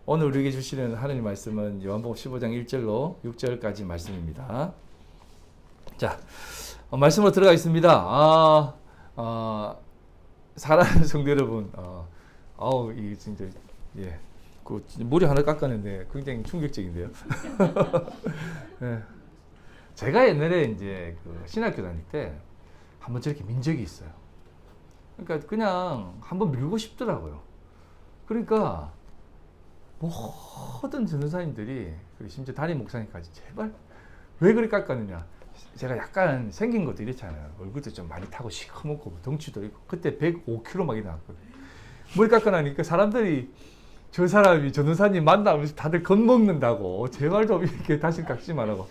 오늘 우리에게 주시는 하나님 말씀은 요한복음 15장 1절로 6절까지 말씀입니다. 자, 말씀으로 들어가겠습니다. 사랑하는 성도 여러분, 이게 진짜, 예, 머리 하나 깎았는데 굉장히 충격적인데요. 예. 제가 옛날에 이제 신학교 다닐 때 한번 저렇게 민 적이 있어요. 그러니까 그냥 한번 밀고 싶더라고요. 그러니까 모든 전도사님들이, 심지어 담임 목사님까지 제발 왜 그리 깎았느냐. 제가 약간 생긴 것도 이렇잖아요. 얼굴도 좀 많이 타고 시커멓고 덩치도 있고 그때 105kg 막 나왔거든요. 머리 깎아나니까 사람들이 저 사람이 전도사님 만나면서 다들 겁먹는다고 제발 좀 이렇게 다시 깎지 말라고.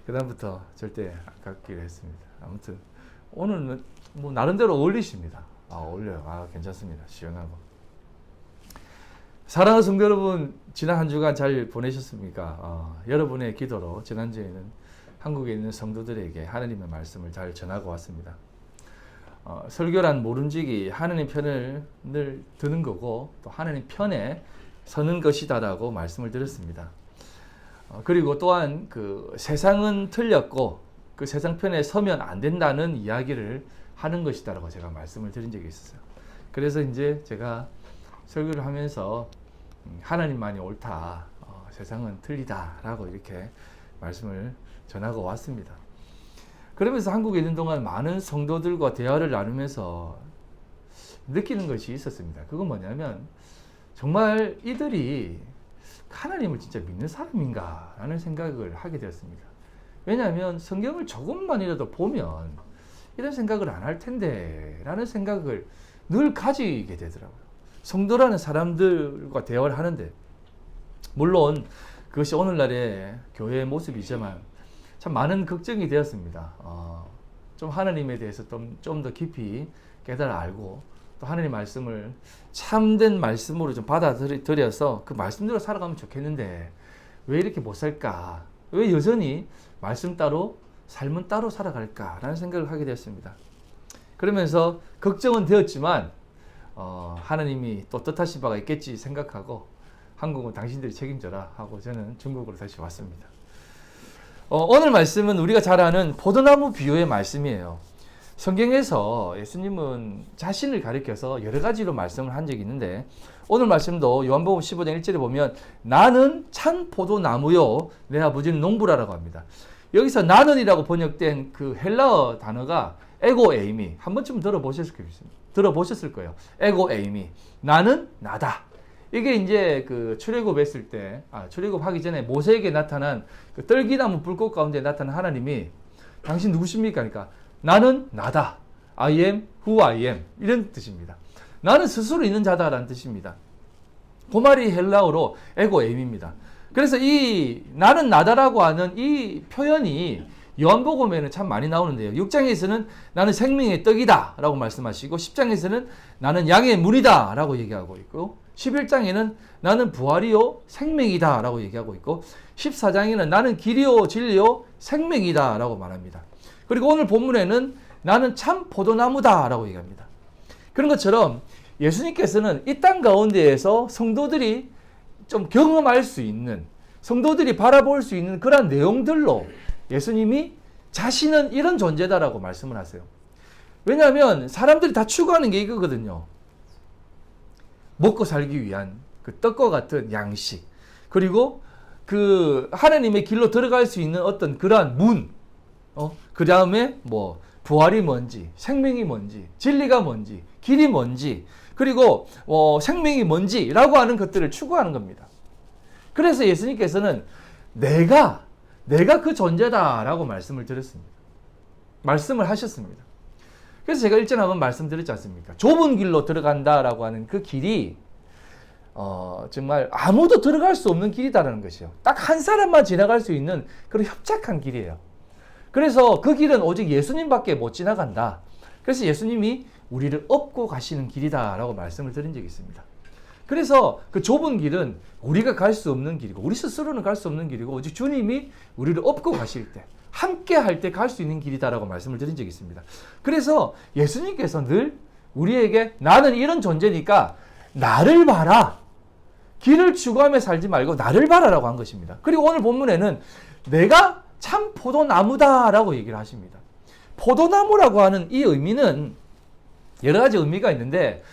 그 다음부터 절대 안 깎기로 했습니다. 아무튼 오늘은 뭐 나름대로 어울리십니다. 어울려요. 괜찮습니다. 시원하고. 사랑하는 성도 여러분, 지난 한 주간 잘 보내셨습니까? 여러분의 기도로 지난주에는 한국에 있는 성도들에게 하나님의 말씀을 잘 전하고 왔습니다. 설교란 모름지기 하나님 편을 늘 드는 거고 또 하나님 편에 서는 것이다라고 말씀을 드렸습니다. 그리고 또한 세상은 틀렸고 그 세상 편에 서면 안 된다는 이야기를 하는 것이다라고 제가 말씀을 드린 적이 있었어요. 그래서 이제 제가 설교를 하면서 하나님만이 옳다, 세상은 틀리다라고 이렇게 말씀을 전하고 왔습니다. 그러면서 한국에 있는 동안 많은 성도들과 대화를 나누면서 느끼는 것이 있었습니다. 그건 뭐냐면 정말 이들이 하나님을 진짜 믿는 사람인가 라는 생각을 하게 되었습니다. 왜냐하면 성경을 조금만이라도 보면 이런 생각을 안 할 텐데 라는 생각을 늘 가지게 되더라고요. 성도라는 사람들과 대화를 하는데, 물론 그것이 오늘날의 교회의 모습이지만 참 많은 걱정이 되었습니다. 좀 하나님에 대해서 좀 더 깊이 깨달아 알고 또 하나님 말씀을 참된 말씀으로 좀 받아들여서 그 말씀대로 살아가면 좋겠는데 왜 이렇게 못 살까? 왜 여전히 말씀 따로 삶은 따로 살아갈까라는 생각을 하게 되었습니다. 그러면서 걱정은 되었지만 하나님이 또 뜻하신 바가 있겠지 생각하고 한국은 당신들이 책임져라 하고 저는 중국으로 다시 왔습니다. 오늘 말씀은 우리가 잘 아는 포도나무 비유의 말씀이에요. 성경에서 예수님은 자신을 가리켜서 여러 가지로 말씀을 한 적이 있는데 오늘 말씀도 요한복음 15장 1절에 보면 나는 참 포도나무요 내 아버지는 농부라라고 합니다. 여기서 나는이라고 번역된 그 헬라어 단어가 에고에이미, 한 번쯤 들어보셨을 거예요. 에고에이미, 나는 나다. 이게 이제 출애굽했을 때, 출애굽하기 전에 모세에게 나타난 그 떨기나무 불꽃 가운데 나타난 하나님이 당신 누구십니까? 그러니까 나는 나다. I am who I am. 이런 뜻입니다. 나는 스스로 있는 자다라는 뜻입니다. 그 말이 헬라어로 에고에임입니다. 그래서 이 나는 나다라고 하는 이 표현이 요한복음에는 참 많이 나오는데요. 6장에서는 나는 생명의 떡이다 라고 말씀하시고 10장에서는 나는 양의 문이다 라고 얘기하고 있고 11장에는 나는 부활이요 생명이다 라고 얘기하고 있고 14장에는 나는 길이요 진리요 생명이다 라고 말합니다. 그리고 오늘 본문에는 나는 참 포도나무다 라고 얘기합니다. 그런 것처럼 예수님께서는 이 땅 가운데에서 성도들이 좀 경험할 수 있는, 성도들이 바라볼 수 있는 그런 내용들로 예수님이 자신은 이런 존재다라고 말씀을 하세요. 왜냐하면 사람들이 다 추구하는 게 이거거든요. 먹고 살기 위한 그 떡과 같은 양식, 그리고 그 하나님의 길로 들어갈 수 있는 어떤 그러한 문, 그 다음에 뭐 부활이 뭔지, 생명이 뭔지, 진리가 뭔지, 길이 뭔지, 그리고 생명이 뭔지라고 하는 것들을 추구하는 겁니다. 그래서 예수님께서는 내가 그 존재다라고 말씀을 드렸습니다. 말씀을 하셨습니다. 그래서 제가 일전에 한번 말씀드렸지 않습니까? 좁은 길로 들어간다라고 하는 그 길이 정말 아무도 들어갈 수 없는 길이다라는 것이요. 딱 한 사람만 지나갈 수 있는 그런 협착한 길이에요. 그래서 그 길은 오직 예수님밖에 못 지나간다. 그래서 예수님이 우리를 업고 가시는 길이다라고 말씀을 드린 적이 있습니다. 그래서 그 좁은 길은 우리가 갈 수 없는 길이고 우리 스스로는 갈 수 없는 길이고 오직 주님이 우리를 업고 가실 때 함께 할 때 갈 수 있는 길이다라고 말씀을 드린 적이 있습니다. 그래서 예수님께서 늘 우리에게 나는 이런 존재니까 나를 봐라. 길을 추구하며 살지 말고 나를 바라라고 한 것입니다. 그리고 오늘 본문에는 내가 참 포도나무다라고 얘기를 하십니다. 포도나무라고 하는 이 의미는 여러 가지 의미가 있는데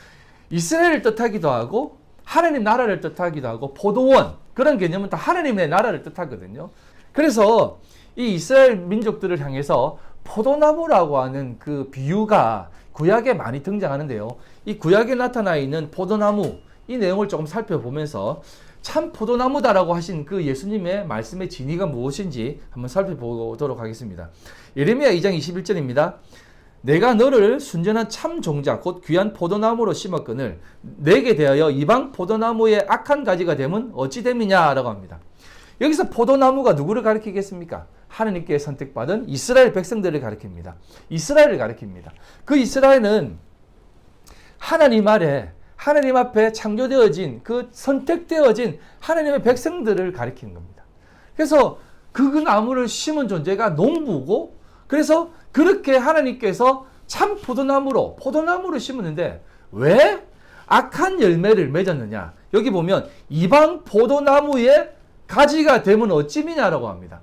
이스라엘을 뜻하기도 하고 하나님 나라를 뜻하기도 하고 포도원 그런 개념은 다 하나님의 나라를 뜻하거든요. 그래서 이 이스라엘 민족들을 향해서 포도나무라고 하는 그 비유가 구약에 많이 등장하는데요. 이 구약에 나타나 있는 포도나무 이 내용을 조금 살펴보면서 참 포도나무다라고 하신 그 예수님의 말씀의 진의가 무엇인지 한번 살펴보도록 하겠습니다. 예레미야 2장 21절입니다. 내가 너를 순전한 참 종자 곧 귀한 포도나무로 심었거늘 내게 대하여 이방 포도나무의 악한 가지가 되면 어찌 됨이냐라고 합니다. 여기서 포도나무가 누구를 가리키겠습니까? 하나님께 선택받은 이스라엘 백성들을 가리킵니다. 이스라엘을 가리킵니다. 그 이스라엘은 하나님 아래 하나님 앞에 창조되어진 그 선택되어진 하나님의 백성들을 가리키는 겁니다. 그래서 그 나무를 심은 존재가 농부고 그래서 그렇게 하나님께서 참 포도나무를 심었는데 왜 악한 열매를 맺었느냐? 여기 보면 이방 포도나무의 가지가 되면 어찌미냐라고 합니다.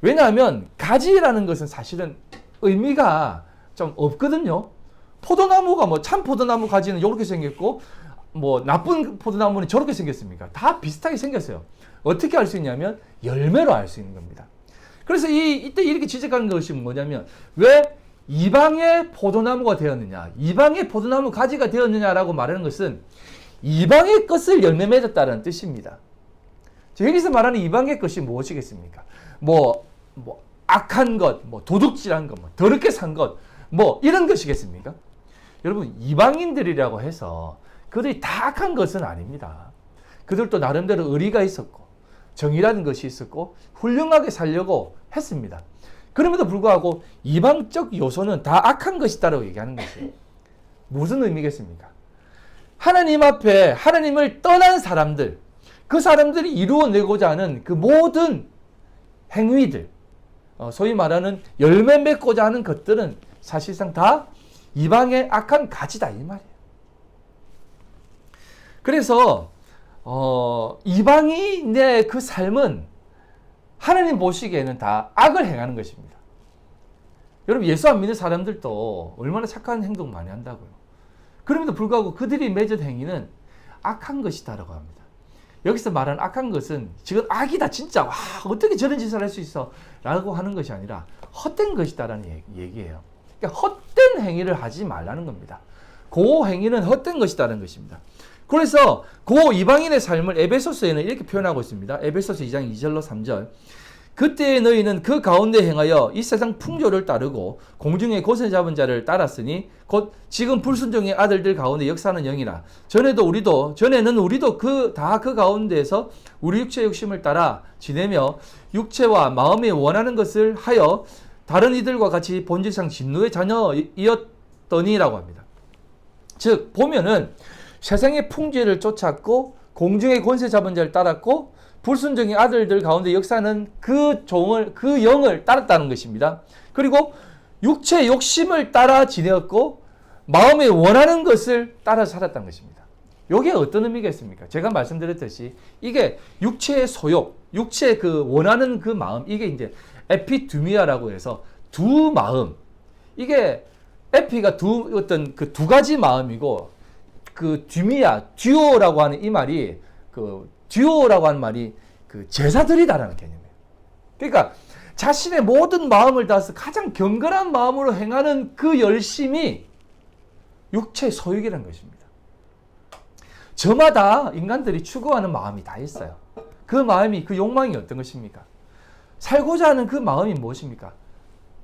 왜냐하면 가지라는 것은 사실은 의미가 좀 없거든요. 포도나무가 뭐 참 포도나무 가지는 이렇게 생겼고 뭐 나쁜 포도나무는 저렇게 생겼습니까? 다 비슷하게 생겼어요. 어떻게 알 수 있냐면 열매로 알 수 있는 겁니다. 그래서 이때 이렇게 지적하는 것이 뭐냐면 왜 이방의 포도나무가 되었느냐, 이방의 포도나무 가지가 되었느냐라고 말하는 것은 이방의 것을 열매 맺었다는 뜻입니다. 여기서 말하는 이방의 것이 무엇이겠습니까? 뭐 악한 것, 뭐 도둑질한 것, 뭐 더럽게 산 것, 뭐 이런 것이겠습니까? 여러분 이방인들이라고 해서 그들이 다 악한 것은 아닙니다. 그들도 나름대로 의리가 있었고 정의라는 것이 있었고 훌륭하게 살려고 했습니다. 그럼에도 불구하고 이방적 요소는 다 악한 것이다라고 얘기하는 것이에요. 무슨 의미겠습니까? 하나님 앞에 하나님을 떠난 사람들, 그 사람들이 이루어내고자 하는 그 모든 행위들, 소위 말하는 열매 맺고자 하는 것들은 사실상 다 이방의 악한 가지다 이 말이에요. 그래서 이방인의 그 삶은 하나님 보시기에는 다 악을 행하는 것입니다. 여러분 예수 안 믿는 사람들도 얼마나 착한 행동 많이 한다고요. 그럼에도 불구하고 그들이 맺은 행위는 악한 것이다라고 합니다. 여기서 말하는 악한 것은 지금 악이다 진짜 와 어떻게 저런 짓을 할 수 있어 라고 하는 것이 아니라 헛된 것이다라는 얘기예요. 그러니까 헛된 행위를 하지 말라는 겁니다. 그 행위는 헛된 것이다라는 것입니다. 그래서 그 이방인의 삶을 에베소서에는 이렇게 표현하고 있습니다. 에베소서 2장 2절로 3절. 그때 너희는 그 가운데 행하여 이 세상 풍조를 따르고 공중의 곳에 잡은 자를 따랐으니 곧 지금 불순종의 아들들 가운데 역사하는 영이라. 전에는 우리도 그 가운데에서 우리 육체의 욕심을 따라 지내며 육체와 마음이 원하는 것을 하여 다른 이들과 같이 본질상 진노의 자녀이었더니라고 합니다. 즉 보면은 세상의 풍조를 쫓았고 공중의 권세 잡은 자를 따랐고 불순종의 아들들 가운데 역사는 그 영을 따랐다는 것입니다. 그리고 육체의 욕심을 따라 지내었고 마음에 원하는 것을 따라 살았다는 것입니다. 이게 어떤 의미겠습니까? 제가 말씀드렸듯이 이게 육체의 소욕, 육체의 그 원하는 그 마음, 이게 이제 에피두미아라고 해서 두 마음. 이게 에피가 두 가지 마음이고 그 듀오라고 하는 이 말이 듀오라고 하는 말이 그 제사드리다라는 개념이에요. 그러니까 자신의 모든 마음을 다해서 가장 경건한 마음으로 행하는 그 열심이 육체의 소욕이라는 것입니다. 저마다 인간들이 추구하는 마음이 다 있어요. 그 마음이, 그 욕망이 어떤 것입니까? 살고자 하는 그 마음이 무엇입니까?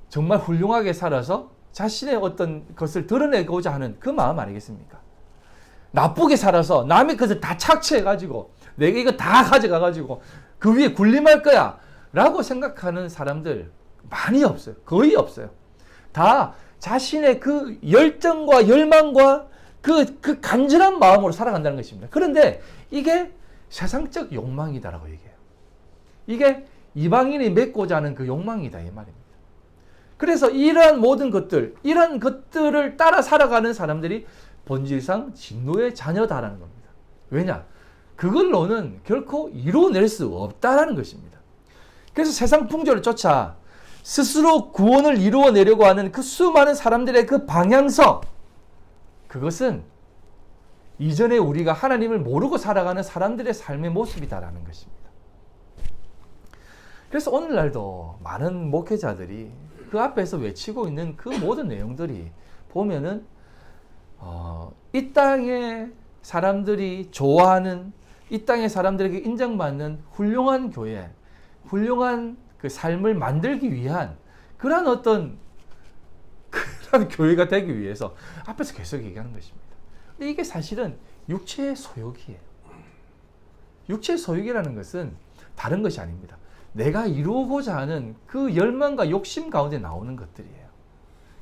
정말 훌륭하게 살아서 자신의 어떤 것을 드러내고자 하는 그 마음 아니겠습니까? 나쁘게 살아서 남의 것을 다 착취해가지고 내가 이거 다 가져가가지고 그 위에 군림할 거야 라고 생각하는 사람들 많이 없어요. 거의 없어요. 다 자신의 그 열정과 열망과 그 간절한 마음으로 살아간다는 것입니다. 그런데 이게 세상적 욕망이다라고 얘기해요. 이게 이방인이 맺고자 하는 그 욕망이다 이 말입니다. 그래서 이러한 모든 것들, 이러한 것들을 따라 살아가는 사람들이 본질상 진노의 자녀다라는 겁니다. 왜냐? 그걸로는 결코 이루어낼 수 없다라는 것입니다. 그래서 세상 풍조를 쫓아 스스로 구원을 이루어내려고 하는 그 수많은 사람들의 그 방향성, 그것은 이전에 우리가 하나님을 모르고 살아가는 사람들의 삶의 모습이다라는 것입니다. 그래서 오늘날도 많은 목회자들이 그 앞에서 외치고 있는 그 모든 내용들이 보면은 이 땅의 사람들이 좋아하는, 이 땅의 사람들에게 인정받는 훌륭한 교회, 훌륭한 그 삶을 만들기 위한 그런 어떤 그런 교회가 되기 위해서 앞에서 계속 얘기하는 것입니다. 근데 이게 사실은 육체의 소욕이에요. 육체의 소욕이라는 것은 다른 것이 아닙니다. 내가 이루고자 하는 그 열망과 욕심 가운데 나오는 것들이에요.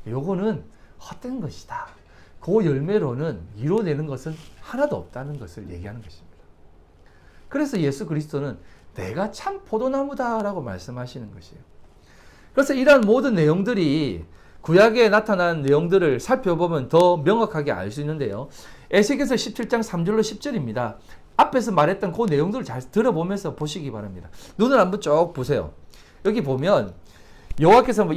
요거는 헛된 것이다. 그 열매로는 이루어내는 것은 하나도 없다는 것을 얘기하는 것입니다. 그래서 예수 그리스도는 내가 참 포도나무다라고 말씀하시는 것이에요. 그래서 이러한 모든 내용들이 구약에 나타난 내용들을 살펴보면 더 명확하게 알 수 있는데요. 에스겔서 17장 3절로 10절입니다. 앞에서 말했던 그 내용들을 잘 들어보면서 보시기 바랍니다. 눈을 한번 쭉 보세요. 여기 보면 여호와께서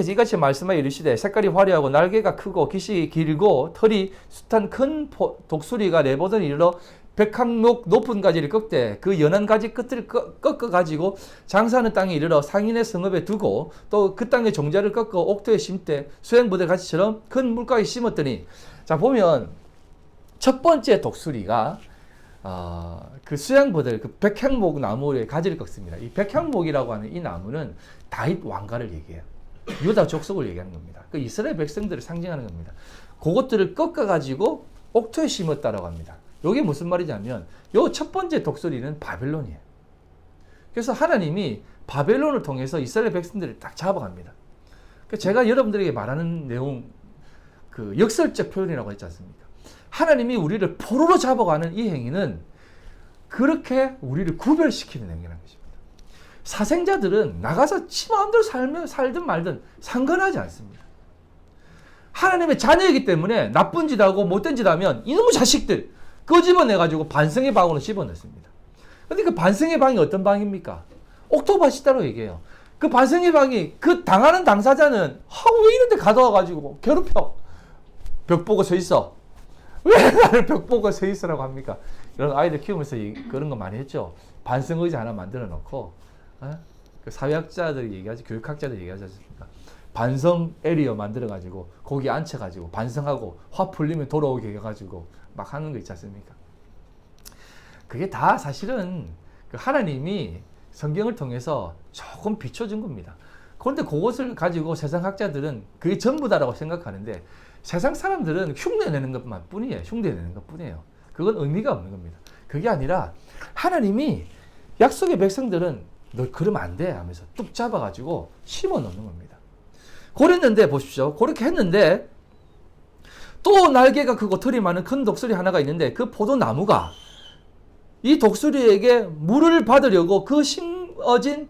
이같이 말씀하여 이르시되 색깔이 화려하고 날개가 크고 깃이 길고 털이 숱한 큰 독수리가 내보더니 이르러 백항목 높은 가지를 꺾되 그 연한 가지 끝을 꺾어 가지고 장사하는 땅에 이르러 상인의 성읍에 두고 또 그 땅의 종자를 꺾어 옥토에 심되 수양부대 가지처럼 큰 물가에 심었더니, 자 보면 첫 번째 독수리가 그 수양부들, 그 백향목 나무의 가지를 꺾습니다. 이 백향목이라고 하는 이 나무는 다윗 왕가를 얘기해요. 유다 족속을 얘기하는 겁니다. 그 이스라엘 백성들을 상징하는 겁니다. 그것들을 꺾어가지고 옥토에 심었다라고 합니다. 이게 무슨 말이냐면, 요 첫 번째 독수리는 바벨론이에요. 그래서 하나님이 바벨론을 통해서 이스라엘 백성들을 딱 잡아갑니다. 제가 여러분들에게 말하는 내용, 그 역설적 표현이라고 했지 않습니까? 하나님이 우리를 포로로 잡아가는 이 행위는 그렇게 우리를 구별시키는 행위라는 것입니다. 사생자들은 나가서 지 마음대로 살든 말든 상관하지 않습니다. 하나님의 자녀이기 때문에 나쁜 짓 하고 못된 짓 하면 이놈의 자식들 끄집어내가지고 반성의 방으로 집어넣습니다. 근데 그 반성의 방이 어떤 방입니까? 옥토바시다로 얘기해요. 그 반성의 방이 그 당하는 당사자는 왜 이런 데 가둬와가지고 괴롭혀. 벽 보고 서 있어. 왜 나를 벽 보고 서 있으라고 합니까? 이런 아이들 키우면서 그런 거 많이 했죠. 반성 의자 하나 만들어 놓고, 그 사회학자들이 얘기하지, 교육학자들이 얘기하지 않습니까? 반성 에리어 만들어 가지고 거기 앉혀 가지고 반성하고 화 풀리면 돌아오게 해 가지고 막 하는 거 있지 않습니까? 그게 다 사실은 그 하나님이 성경을 통해서 조금 비춰준 겁니다. 그런데 그것을 가지고 세상 학자들은 그게 전부다라고 생각하는데, 세상 사람들은 흉내내는 것만 뿐이에요. 흉내내는 것 뿐이에요. 그건 의미가 없는 겁니다. 그게 아니라 하나님이 약속의 백성들은 너 그러면 안 돼 하면서 뚝 잡아가지고 심어 놓는 겁니다. 그랬는데 보십시오. 그렇게 했는데 또 날개가 크고 털이 많은 큰 독수리 하나가 있는데, 그 포도나무가 이 독수리에게 물을 받으려고 그 심어진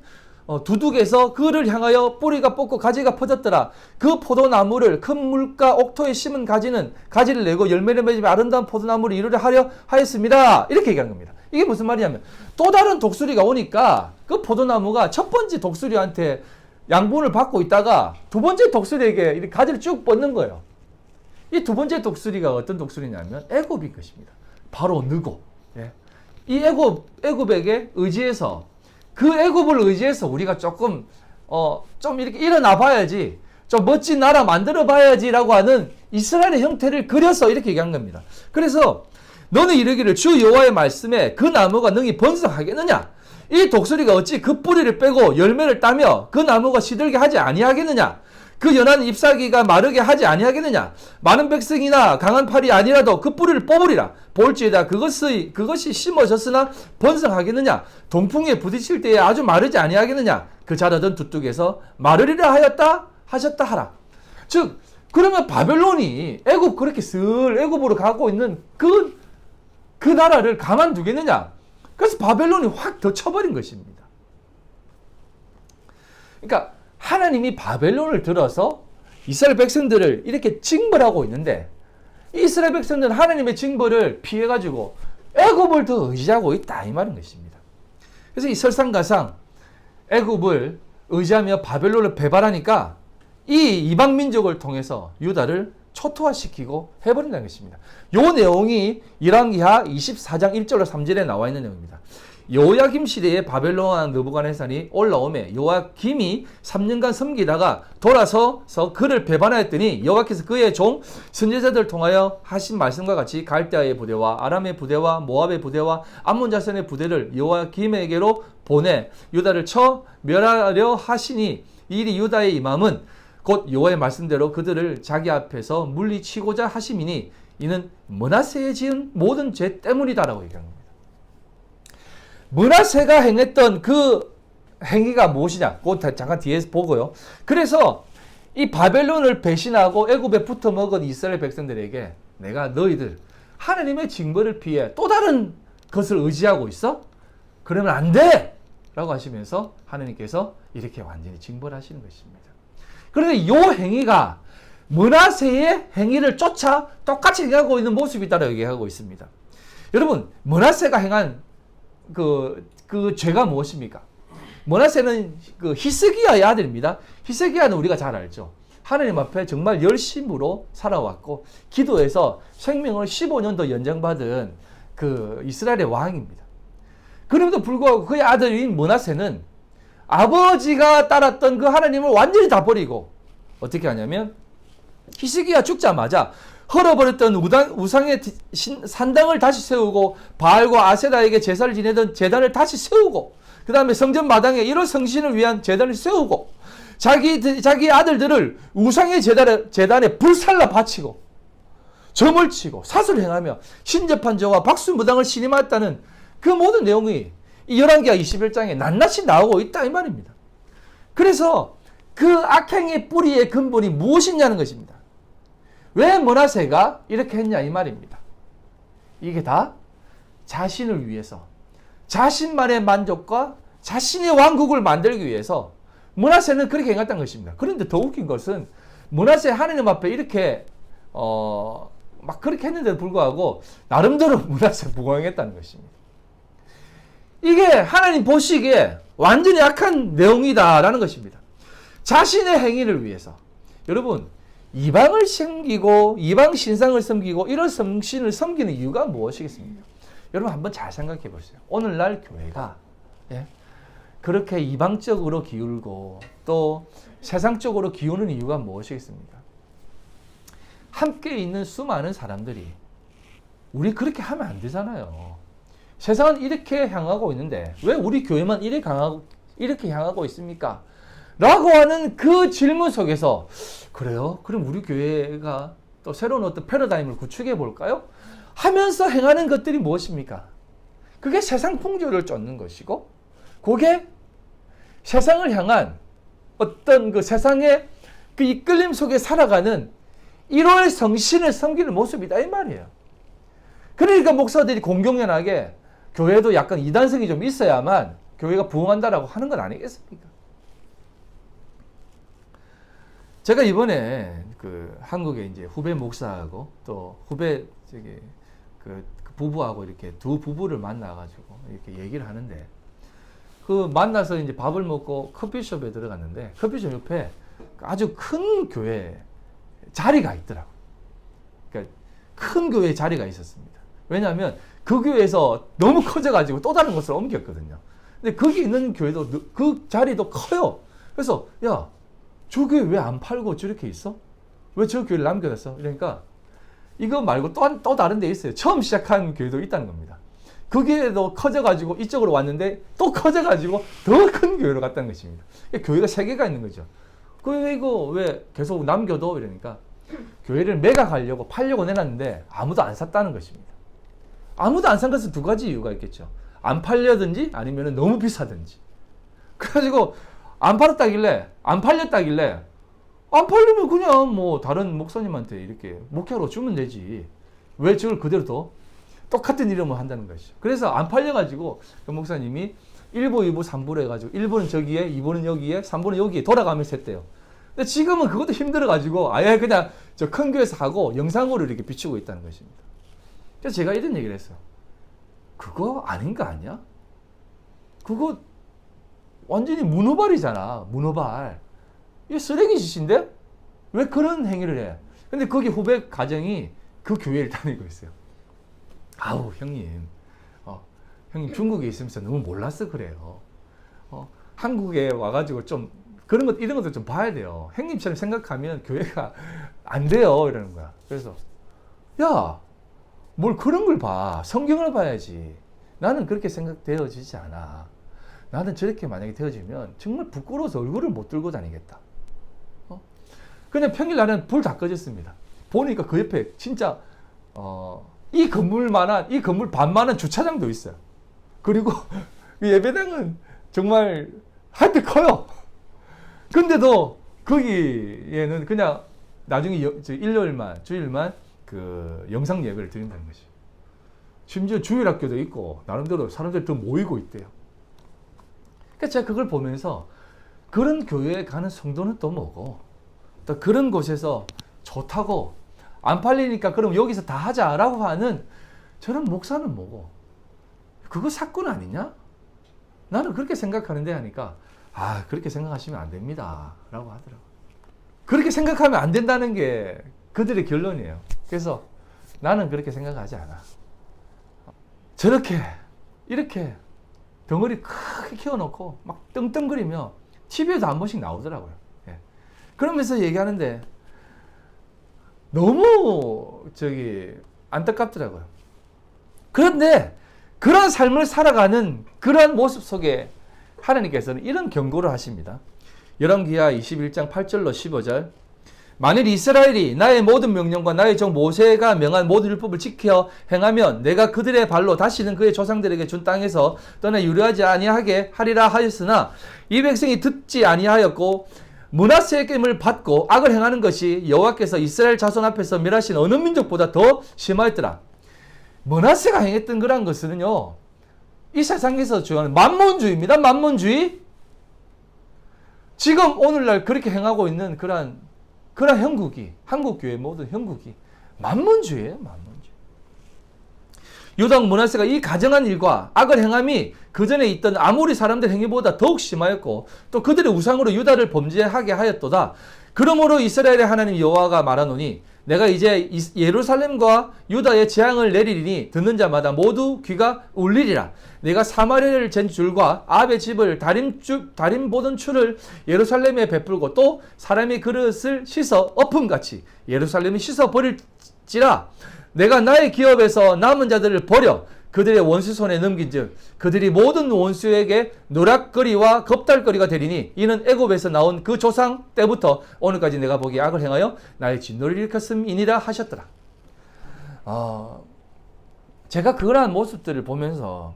두둑에서 그를 향하여 뿌리가 뽑고 가지가 퍼졌더라. 그 포도나무를 큰 물가 옥토에 심은 가지를 내고 열매를 맺으며 아름다운 포도나무를 이루려 하려 하였습니다. 이렇게 얘기하는 겁니다. 이게 무슨 말이냐면, 또 다른 독수리가 오니까 그 포도나무가 첫 번째 독수리한테 양분을 받고 있다가 두 번째 독수리에게 이렇게 가지를 쭉 뻗는 거예요. 이 두 번째 독수리가 어떤 독수리냐면 애굽인 것입니다. 바로 느고. 이 애굽에게 의지해서, 그 애굽을 의지해서 우리가 조금 좀 이렇게 일어나 봐야지, 좀 멋진 나라 만들어 봐야지라고 하는 이스라엘의 형태를 그려서 이렇게 얘기한 겁니다. 그래서 너는 이르기를 주 여호와의 말씀에 그 나무가 능히 번성하겠느냐? 이 독수리가 어찌 그 뿌리를 빼고 열매를 따며 그 나무가 시들게 하지 아니하겠느냐? 그 연한 잎사귀가 마르게 하지 아니하겠느냐? 많은 백성이나 강한 팔이 아니라도 그 뿌리를 뽑으리라. 볼지에다 그것이 심어졌으나 번성하겠느냐? 동풍에 부딪힐 때에 아주 마르지 아니하겠느냐? 그 자라던 두둑에서 마르리라 하셨다 하라. 즉, 그러면 바벨론이 애굽 그렇게 슬 애굽으로 가고 있는 그 나라를 가만두겠느냐? 그래서 바벨론이 확 더 쳐버린 것입니다. 그러니까 하나님이 바벨론을 들어서 이스라엘 백성들을 이렇게 징벌하고 있는데, 이스라엘 백성들은 하나님의 징벌을 피해가지고 애굽을 더 의지하고 있다 이 말인 것입니다. 그래서 이 설상가상 애굽을 의지하며 바벨론을 배반하니까 이 이방 민족을 통해서 유다를 초토화시키고 해버린다는 것입니다. 이 내용이 열왕기하 24장 1절로 3절에 나와 있는 내용입니다. 요야김 시대에 바벨론 왕 느부갓네살이 올라오매 요야김이 3년간 섬기다가 돌아서서 그를 배반하였더니 여호와께서 그의 종 선지자들을 통하여 하신 말씀과 같이 갈대아의 부대와 아람의 부대와 모압의 부대와 암몬 자손의 부대를 요야김에게로 보내 유다를 쳐 멸하려 하시니 이 일이 유다에 임함은 곧 여호와의 말씀대로 그들을 자기 앞에서 물리치고자 하심이니 이는 므낫세에 지은 모든 죄 때문이다라고 얘기합니다. 므낫세가 행했던 그 행위가 무엇이냐? 그거 잠깐 뒤에서 보고요. 그래서 이 바벨론을 배신하고 애굽에 붙어먹은 이스라엘 백성들에게 내가 너희들 하나님의 징벌을 피해 또 다른 것을 의지하고 있어? 그러면 안 돼! 라고 하시면서 하나님께서 이렇게 완전히 징벌하시는 것입니다. 그런데 이 행위가 므낫세의 행위를 쫓아 똑같이 행하고 있는 모습이 있다고 얘기하고 있습니다. 여러분, 므낫세가 행한 그 죄가 무엇입니까? 므낫세는 그 히스기야의 아들입니다. 히스기야는 우리가 잘 알죠. 하나님 앞에 정말 열심으로 살아왔고 기도해서 생명을 15년 더 연장받은 그 이스라엘의 왕입니다. 그럼에도 불구하고 그의 아들인 므낫세는 아버지가 따랐던 그 하나님을 완전히 다 버리고 어떻게 하냐면 히스기야 죽자마자 헐어버렸던 우상의 산당을 다시 세우고 바알과 아세라에게 제사를 지내던 제단을 다시 세우고 그 다음에 성전 마당에 이런 성신을 위한 제단을 세우고 자기 아들들을 우상의 제단에 불살라 바치고 점을 치고 사슬을 행하며 신접한 자와 박수무당을 신임하였다는 그 모든 내용이 이 열왕기하 21장에 낱낱이 나오고 있다 이 말입니다. 그래서 그 악행의 뿌리의 근본이 무엇이냐는 것입니다. 왜 므낫세가 이렇게 했냐 이 말입니다. 이게 다 자신을 위해서 자신만의 만족과 자신의 왕국을 만들기 위해서 므낫세는 그렇게 행했다는 것입니다. 그런데 더 웃긴 것은 므낫세 하나님 앞에 이렇게 막 그렇게 했는데도 불구하고 나름대로 므낫세 부강했다는 것입니다. 이게 하나님 보시기에 완전히 악한 내용이다라는 것입니다. 자신의 행위를 위해서 여러분 이방을 섬기고 이방 신상을 섬기고 이런 성신을 섬기는 이유가 무엇이겠습니까? 여러분 한번 잘 생각해 보세요. 오늘날 교회가 그렇게 이방적으로 기울고 또 세상적으로 기우는 이유가 무엇이겠습니까? 함께 있는 수많은 사람들이 우리 그렇게 하면 안 되잖아요. 세상은 이렇게 향하고 있는데 왜 우리 교회만 이렇게 향하고 있습니까? 라고 하는 그 질문 속에서 그래요? 그럼 우리 교회가 또 새로운 어떤 패러다임을 구축해 볼까요? 하면서 행하는 것들이 무엇입니까? 그게 세상 풍조를 쫓는 것이고 그게 세상을 향한 어떤 그 세상의 그 이끌림 속에 살아가는 1월 성신을 섬기는 모습이다 이 말이에요. 그러니까 목사들이 공공연하게 교회도 약간 이단성이 좀 있어야만 교회가 부흥한다라고 하는 건 아니겠습니까? 제가 이번에 그 한국에 이제 후배 목사하고 또 후배 그 부부하고 이렇게 두 부부를 만나가지고 이렇게 얘기를 하는데 그 만나서 이제 밥을 먹고 커피숍에 들어갔는데 커피숍 옆에 아주 큰 교회 자리가 있더라고. 그러니까 큰 교회 자리가 있었습니다. 왜냐하면 그 교회에서 너무 커져가지고 또 다른 곳으로 옮겼거든요. 근데 거기 있는 교회도 그 자리도 커요. 그래서 야, 저 교회 왜 안 팔고 저렇게 있어? 왜 저 교회를 남겨놨어? 이러니까 이거 말고 또 다른 데 있어요. 처음 시작한 교회도 있다는 겁니다. 그 교회도 커져가지고 이쪽으로 왔는데 또 커져가지고 더 큰 교회로 갔다는 것입니다. 교회가 3개가 있는 거죠. 그 이거 왜 계속 남겨도 이러니까 교회를 매각하려고 팔려고 내놨는데 아무도 안 샀다는 것입니다. 아무도 안 산 것은 2가지 이유가 있겠죠. 안 팔려든지 아니면 너무 비싸든지. 그래가지고 안 팔렸다길래 안 팔리면 그냥 뭐 다른 목사님한테 이렇게 목회하러 주면 되지. 왜 저걸 그대로 더 똑같은 이름을 한다는 것이죠. 그래서 안 팔려가지고 그 목사님이 1부, 2부, 3부로 해가지고 1부는 저기에, 2부는 여기에, 3부는 여기에 돌아가면서 했대요. 근데 지금은 그것도 힘들어가지고 아예 그냥 저 큰 교회에서 하고 영상으로 이렇게 비추고 있다는 것입니다. 그래서 제가 이런 얘기를 했어요. 그거 아닌 거 아니야? 그거 완전히 문어발이잖아. 문어발. 이게 쓰레기 짓인데? 왜 그런 행위를 해? 근데 거기 후배 가정이 그 교회를 다니고 있어요. 아우, 형님. 형님 중국에 있으면서 너무 몰라서 그래요. 한국에 와가지고 좀 그런 것, 이런 것도 좀 봐야 돼요. 형님처럼 생각하면 교회가 안 돼요. 이러는 거야. 그래서, 야, 뭘 그런 걸 봐. 성경을 봐야지. 나는 그렇게 생각되어지지 않아. 나는 저렇게 만약에 되어지면 정말 부끄러워서 얼굴을 못 들고 다니겠다. 그냥 평일 날은 불 다 꺼졌습니다. 보니까 그 옆에 진짜, 이 건물 반만한 주차장도 있어요. 그리고 예배당은 정말 하여튼 커요. 근데도 거기에는 그냥 나중에 주일만 그 영상 예배를 드린다는 것이. 심지어 주일학교도 있고 나름대로 사람들이 더 모이고 있대요. 그러니까 제가 그걸 보면서 그런 교회에 가는 성도는 또 뭐고, 또 그런 곳에서 좋다고 안 팔리니까 그럼 여기서 다 하자라고 하는 저런 목사는 뭐고, 그거 사건 아니냐? 나는 그렇게 생각하는데 하니까, 그렇게 생각하시면 안 됩니다 라고 하더라고요. 그렇게 생각하면 안 된다는 게 그들의 결론이에요. 그래서 나는 그렇게 생각하지 않아. 저렇게 이렇게 덩어리 크게 키워놓고 막 떵떵거리며 TV에도 한 번씩 나오더라고요. 예. 그러면서 얘기하는데 너무 안타깝더라고요. 그런데 그런 삶을 살아가는 그런 모습 속에 하나님께서는 이런 경고를 하십니다. 열왕기하 21장 8절로 15절. 만일 이스라엘이 나의 모든 명령과 나의 종 모세가 명한 모든 율법을 지켜 행하면 내가 그들의 발로 다시는 그의 조상들에게 준 땅에서 떠나 유려하지 아니하게 하리라 하였으나 이 백성이 듣지 아니하였고 므낫세의 깸을 받고 악을 행하는 것이 여호와께서 이스라엘 자손 앞에서 멸하신 어느 민족보다 더 심하였더라. 므낫세가 행했던 그런 것은요, 이 세상에서 주하는 만몬주의입니다. 만몬주의. 지금 오늘날 그렇게 행하고 있는 그런 형국이, 한국교회 모든 형국이 만몬주의예요. 만몬주의. 유다왕 므낫세가 이 가정한 일과 악을 행함이 그 전에 있던 아모리 사람들 행위보다 더욱 심하였고 또 그들의 우상으로 유다를 범죄하게 하였도다. 그러므로 이스라엘의 하나님 여호와가 말하노니 내가 이제 예루살렘과 유다의 재앙을 내리리니 듣는 자마다 모두 귀가 울리리라. 내가 사마리아를 잰 줄과 아합의 집을 다림 보던 추를 예루살렘에 베풀고 또 사람이 그릇을 씻어 엎음같이 예루살렘이 씻어 버릴지라. 내가 나의 기업에서 남은 자들을 버려 그들의 원수 손에 넘긴즉 그들이 모든 원수에게 노략거리와 겁달거리가 되리니 이는 애굽에서 나온 그 조상 때부터 오늘까지 내가 보기에 악을 행하여 나의 진노를 일으켰음이니라 하셨더라. 제가 그러한 모습들을 보면서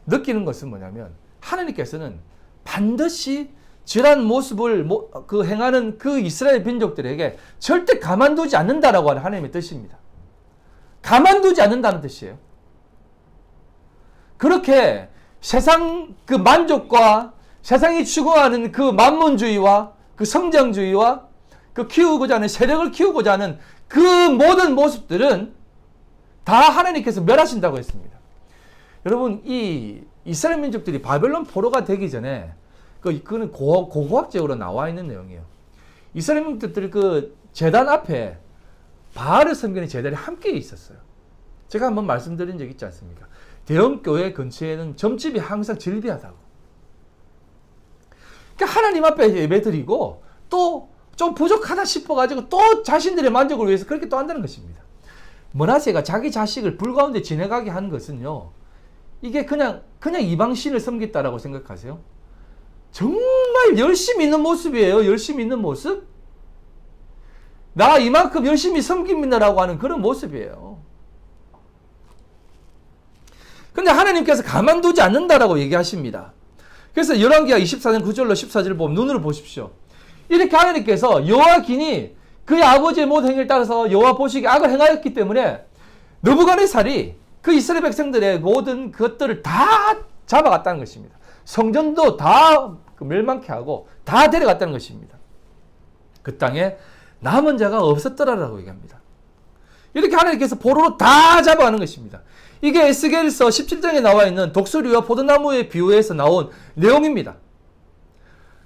느끼는 것은 뭐냐면 하나님께서는 반드시 저러한 모습을 행하는 그 이스라엘 민족들에게 절대 가만두지 않는다라고 하는 하나님의 뜻입니다. 가만두지 않는다는 뜻이에요. 그렇게 세상 그 만족과 세상이 추구하는 그 만문주의와 그 성장주의와 그 키우고자 하는 세력을 키우고자 하는 그 모든 모습들은 다 하나님께서 멸하신다고 했습니다. 여러분, 이 이스라엘 민족들이 바벨론 포로가 되기 전에 그거는 고고학적으로 나와 있는 내용이에요. 이스라엘 민족들이 그 제단 앞에 바알을 섬기는 제단이 함께 있었어요. 제가 한번 말씀드린 적 있지 않습니까? 대형 교회 근처에는 점집이 항상 즐비하다고. 그러니까 하나님 앞에 예배드리고 또 좀 부족하다 싶어가지고 또 자신들의 만족을 위해서 그렇게 또 한다는 것입니다. 므낫세가 자기 자식을 불 가운데 지내가게 한 것은요, 이게 그냥 이방신을 섬겼다라고 생각하세요? 정말 열심히 있는 모습이에요. 열심히 있는 모습. 나 이만큼 열심히 섬깁니다라고 하는 그런 모습이에요. 근데 하나님께서 가만두지 않는다라고 얘기하십니다. 그래서 열왕기하 24장 9절로 14절을 보면 눈으로 보십시오. 이렇게 하나님께서 여호와긴이 그의 아버지의 모든 행위를 따라서 여호와 보시기에 악을 행하였기 때문에 느부갓네살이 그 이스라엘 백성들의 모든 것들을 다 잡아갔다는 것입니다. 성전도 다 멸망케 하고 다 데려갔다는 것입니다. 그 땅에 남은 자가 없었더라라고 얘기합니다. 이렇게 하나님께서 포로로 다 잡아가는 것입니다. 이게 에스겔서 17장에 나와 있는 독수리와 포도나무의 비유에서 나온 내용입니다.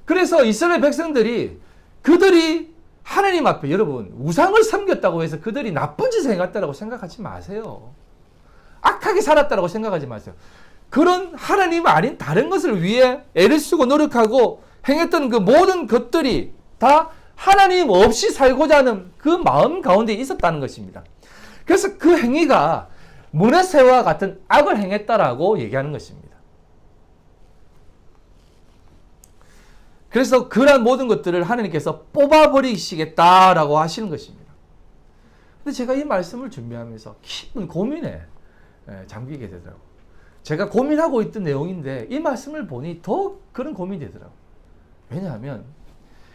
그래서 이스라엘 백성들이 그들이 하나님 앞에 여러분 우상을 섬겼다고 해서 그들이 나쁜 짓을 행했다고 생각하지 마세요. 악하게 살았다고 생각하지 마세요. 그런 하나님 아닌 다른 것을 위해 애를 쓰고 노력하고 행했던 그 모든 것들이 다 하나님 없이 살고자 하는 그 마음 가운데 있었다는 것입니다. 그래서 그 행위가 므낫세와 같은 악을 행했다라고 얘기하는 것입니다. 그래서 그러한 모든 것들을 하나님께서 뽑아버리시겠다라고 하시는 것입니다. 근데 제가 이 말씀을 준비하면서 깊은 고민에 잠기게 되더라고요. 제가 고민하고 있던 내용인데 이 말씀을 보니 더 그런 고민이 되더라고요. 왜냐하면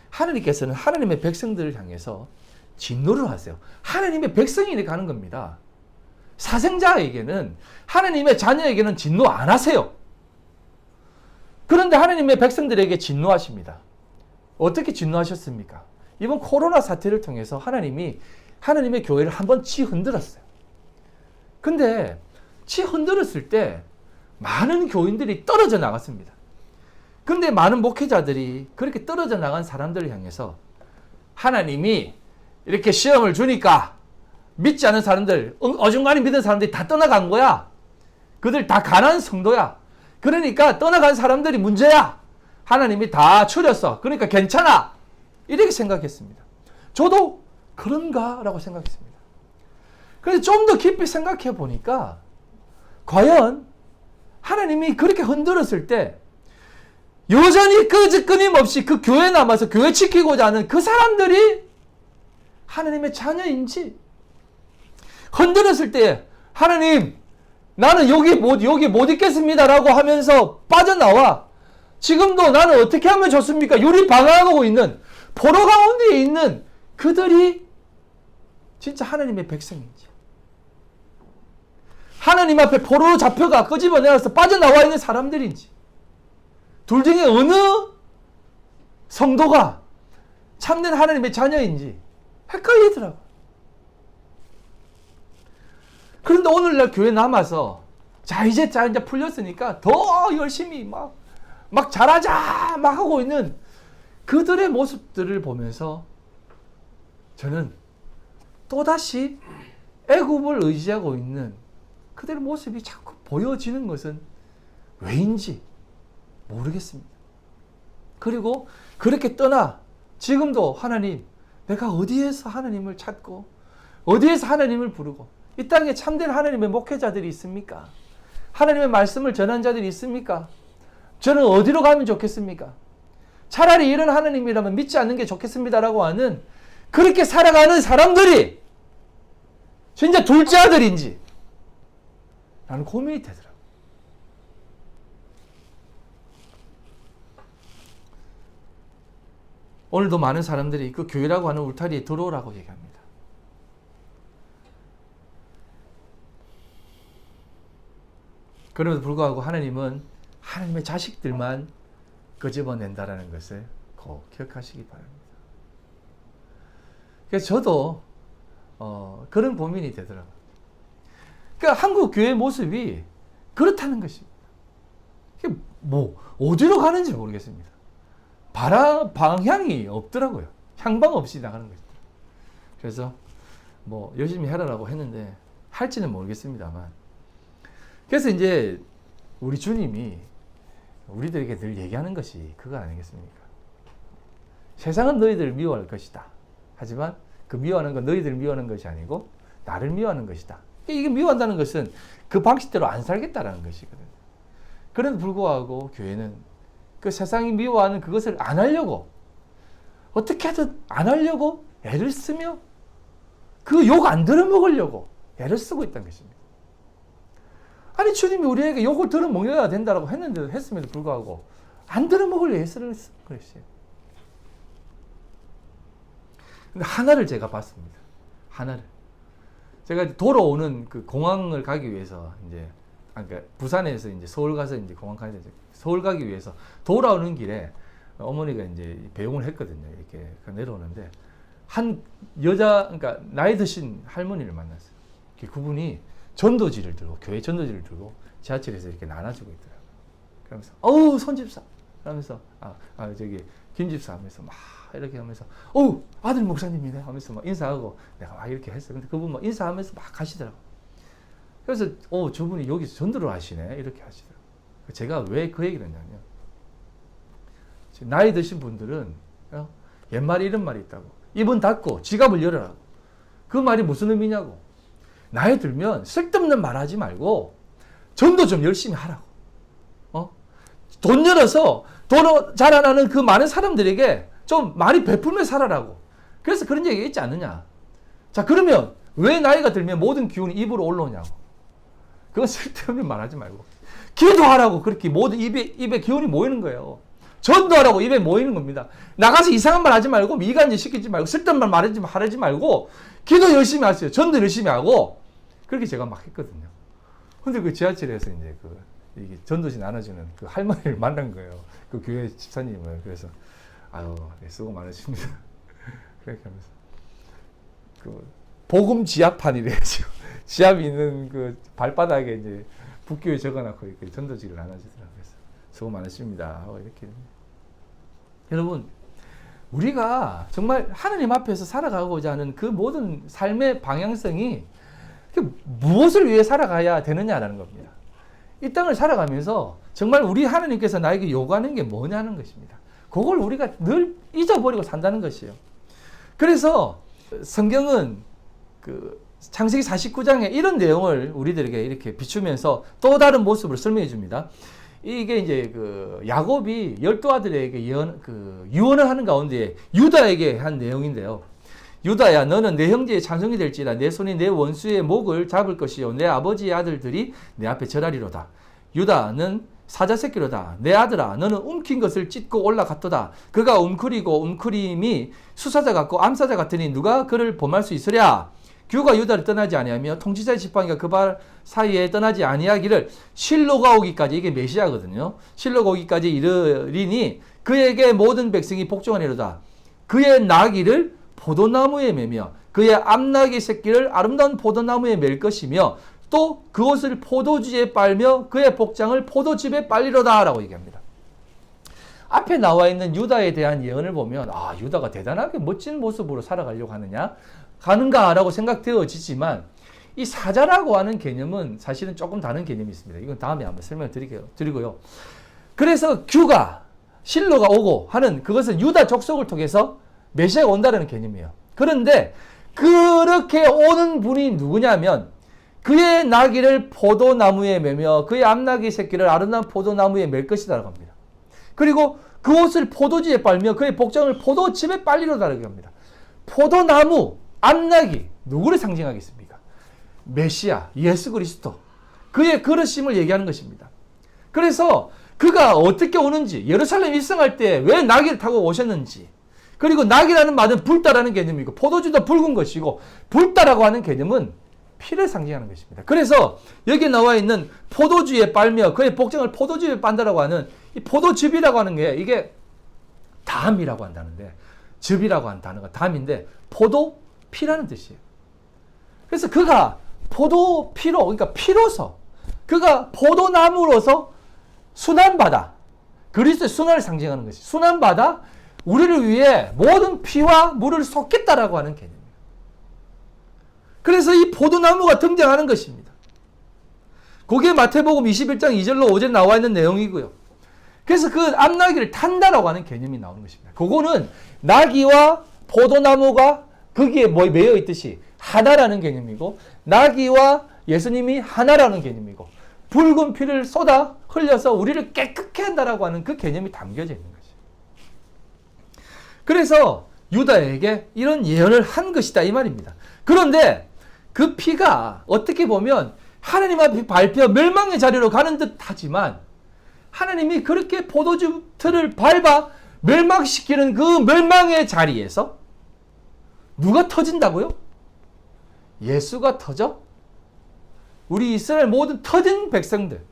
하나님께서는 하나님의 백성들을 향해서 진노를 하세요. 하나님의 백성이 이렇게 하는 겁니다. 사생자에게는, 하나님의 자녀에게는 진노 안 하세요. 그런데 하나님의 백성들에게 진노하십니다. 어떻게 진노하셨습니까? 이번 코로나 사태를 통해서 하나님이 하나님의 교회를 한번 치 흔들었어요. 근데 치 흔들었을 때 많은 교인들이 떨어져 나갔습니다. 그런데 많은 목회자들이 그렇게 떨어져 나간 사람들을 향해서 하나님이 이렇게 시험을 주니까 믿지 않은 사람들, 어중간히 믿은 사람들이 다 떠나간 거야. 그들 다 가난한 성도야. 그러니까 떠나간 사람들이 문제야. 하나님이 다 추렸어. 그러니까 괜찮아. 이렇게 생각했습니다. 저도 그런가라고 생각했습니다. 그래서 좀 더 깊이 생각해 보니까 과연 하나님이 그렇게 흔들었을 때 여전히 끊임없이 그 교회에 남아서 교회 지키고자 하는 그 사람들이 하나님의 자녀인지, 흔들었을 때 하나님 나는 여기 못 있겠습니다라고 하면서 빠져나와 지금도 나는 어떻게 하면 좋습니까? 유리 방황하고 있는 포로 가운데 있는 그들이 진짜 하나님의 백성인지, 하나님 앞에 포로로 잡혀가 끄집어내어서 빠져나와 있는 사람들인지, 둘 중에 어느 성도가 참된 하나님의 자녀인지 헷갈리더라고요. 그런데 오늘날 교회 남아서 이제 풀렸으니까 더 열심히 막 잘하자 막 하고 있는 그들의 모습들을 보면서 저는 또다시 애굽을 의지하고 있는 그들의 모습이 자꾸 보여지는 것은 왜인지 모르겠습니다. 그리고 그렇게 떠나 지금도 하나님, 내가 어디에서 하나님을 찾고 어디에서 하나님을 부르고 이 땅에 참된 하나님의 목회자들이 있습니까? 하나님의 말씀을 전한 자들이 있습니까? 저는 어디로 가면 좋겠습니까? 차라리 이런 하나님이라면 믿지 않는 게 좋겠습니다라고 하는 그렇게 살아가는 사람들이 진짜 둘째 아들인지 라는 고민이 되더라고요. 오늘도 많은 사람들이 그 교회라고 하는 울타리에 들어오라고 얘기합니다. 그럼에도 불구하고 하나님은 하나님의 자식들만 끄집어낸다라는 것을 꼭 기억하시기 바랍니다. 그래서 저도 그런 고민이 되더라고요. 그러니까 한국 교회 모습이 그렇다는 것입니다. 어디로 가는지 모르겠습니다. 방향이 없더라고요. 향방 없이 나가는 거죠. 그래서 열심히 해라라고 했는데 할지는 모르겠습니다만, 그래서 이제 우리 주님이 우리들에게 늘 얘기하는 것이 그거 아니겠습니까? 세상은 너희들을 미워할 것이다. 하지만 그 미워하는 건 너희들을 미워하는 것이 아니고 나를 미워하는 것이다. 이게 미워한다는 것은 그 방식대로 안 살겠다라는 것이거든요. 그런데 불구하고 교회는 그 세상이 미워하는 그것을 안 하려고, 어떻게 하든 안 하려고 애를 쓰며 그 욕 안 들어먹으려고 애를 쓰고 있다는 것입니다. 아니 주님이 우리에게 욕을 들어먹여야 된다고 했음에도 불구하고 안 들어먹을 애를 쓰는 것이에요. 근데 하나를 제가 봤습니다. 하나를. 제가 돌아오는 그 공항을 가기 위해서 그러니까 부산에서 서울 가서 공항 가야 되죠. 서울 가기 위해서 돌아오는 길에 어머니가 배웅을 했거든요. 이렇게 내려오는데 한 여자, 그러니까 나이 드신 할머니를 만났어요. 그분이 전도지를 들고, 교회 전도지를 들고 지하철에서 이렇게 나눠주고 있더라고요. 그러면서 어우 손집사 하면서 저기 김집사 하면서 막 이렇게 하면서 어우 아들 목사님이네 하면서 막 인사하고 내가 막 이렇게 했어. 근데 그분 막 인사하면서 막 가시더라고. 그래서 저분이 여기서 전도를 하시네 이렇게 하시더라고. 제가 왜 그 얘기를 했냐면 나이 드신 분들은 옛말에 이런 말이 있다고. 입은 닫고 지갑을 열어라고. 그 말이 무슨 의미냐고. 나이 들면 쓸데없는 말 하지 말고 전도 좀 열심히 하라고. 돈 열어서 돈 자라나는 그 많은 사람들에게 좀 많이 베풀며 살아라고. 그래서 그런 얘기가 있지 않느냐. 자, 그러면 왜 나이가 들면 모든 기운이 입으로 올라오냐고. 그건 쓸데없는 말 하지 말고. 기도하라고 그렇게 모든 입에 기운이 모이는 거예요. 전도하라고 입에 모이는 겁니다. 나가서 이상한 말 하지 말고 미간질 시키지 말고 쓸데없는 말 하지 말고 기도 열심히 하세요. 전도 열심히 하고. 그렇게 제가 막 했거든요. 근데 그 지하철에서 이제 이게 전도지 나눠주는 그 할머니를 만난 거예요. 그 교회 집사님을. 그래서 네, 수고 많으십니다. 그렇게 하면서 복음 지압판이래야죠. 지압이 있는 그 발바닥에 이제 붓기를 적어놓고 이렇게 전도지를 나눠주더라고요. 그래서 수고 많으십니다. 하고 이렇게. 여러분, 우리가 정말 하나님 앞에서 살아가고자 하는 그 모든 삶의 방향성이 무엇을 위해 살아가야 되느냐라는 겁니다. 이 땅을 살아가면서 정말 우리 하나님께서 나에게 요구하는 게 뭐냐는 것입니다. 그걸 우리가 늘 잊어버리고 산다는 것이에요. 그래서 성경은 창세기 49장에 이런 내용을 우리들에게 이렇게 비추면서 또 다른 모습을 설명해 줍니다. 이게 이제 야곱이 12아들에게 유언을 하는 가운데 유다에게 한 내용인데요. 유다야, 너는 내 형제의 찬송이 될지라. 내 손이 내 원수의 목을 잡을 것이요 내 아버지의 아들들이 내 앞에 절하리로다. 유다는 사자 새끼로다. 내 아들아, 너는 움킨 것을 찢고 올라갔도다. 그가 움크리고 움크림이 수사자 같고 암사자 같으니 누가 그를 범할 수 있으랴. 규가 유다를 떠나지 아니하며 통치자의 지팡이가 그 발 사이에 떠나지 아니하기를 실로가 오기까지, 이게 메시아거든요. 실로가 오기까지 이르리니 그에게 모든 백성이 복종하리로다. 그의 나귀를 포도나무에 매며 그의 암나귀 새끼를 아름다운 포도나무에 맬 것이며 또 그것을 포도주에 빨며 그의 복장을 포도즙에 빨리로다 라고 얘기합니다. 앞에 나와 있는 유다에 대한 예언을 보면 유다가 대단하게 멋진 모습으로 살아가려고 가는가라고 생각되어지지만 이 사자라고 하는 개념은 사실은 조금 다른 개념이 있습니다. 이건 다음에 한번 설명드리고요. 그래서 규가 실로가 오고 하는 그것은 유다 족속을 통해서 메시아가 온다는 개념이에요. 그런데 그렇게 오는 분이 누구냐면 그의 나귀를 포도나무에 매며 그의 암나귀 새끼를 아름다운 포도나무에 맬 것이다라고 합니다. 그리고 그 옷을 포도주에 빨며 그의 복장을 포도즙에 빨리로다라고 합니다. 포도나무, 암나귀 누구를 상징하겠습니까? 메시아, 예수 그리스도, 그의 그러심을 얘기하는 것입니다. 그래서 그가 어떻게 오는지, 예루살렘 입성할 때 왜 나귀를 타고 오셨는지, 그리고 나귀라는 말은 불다라는 개념이고 포도주도 붉은 것이고 불다라고 하는 개념은 피를 상징하는 것입니다. 그래서 여기 나와 있는 포도주에 빨며 그의 복장을 포도주에 빤다라고 하는 이 포도즙이라고 하는 게 이게 담이라고 한다는데, 즙이라고 하는 단어가 담인데 포도피라는 뜻이에요. 그래서 그가 포도피로, 그러니까 피로서 그가 포도나무로서 순환받아, 그리스도의 순환을 상징하는 것이 순환받아 우리를 위해 모든 피와 물을 쏟겠다라고 하는 개념이에요. 그래서 이 포도나무가 등장하는 것입니다. 그게 마태복음 21장 2절로 5절 나와 있는 내용이고요. 그래서 그 암나귀를 탄다라고 하는 개념이 나오는 것입니다. 그거는 나귀와 포도나무가 거기에 매여 있듯이 하나라는 개념이고, 나귀와 예수님이 하나라는 개념이고, 붉은 피를 쏟아 흘려서 우리를 깨끗게 한다라고 하는 그 개념이 담겨져 있는 거죠. 그래서 유다에게 이런 예언을 한 것이다 이 말입니다. 그런데 그 피가 어떻게 보면 하나님 앞에 밟혀 멸망의 자리로 가는 듯 하지만, 하나님이 그렇게 포도주 틀을 밟아 멸망시키는 그 멸망의 자리에서 누가 터진다고요? 예수가 터져? 우리 이스라엘 모든 터진 백성들,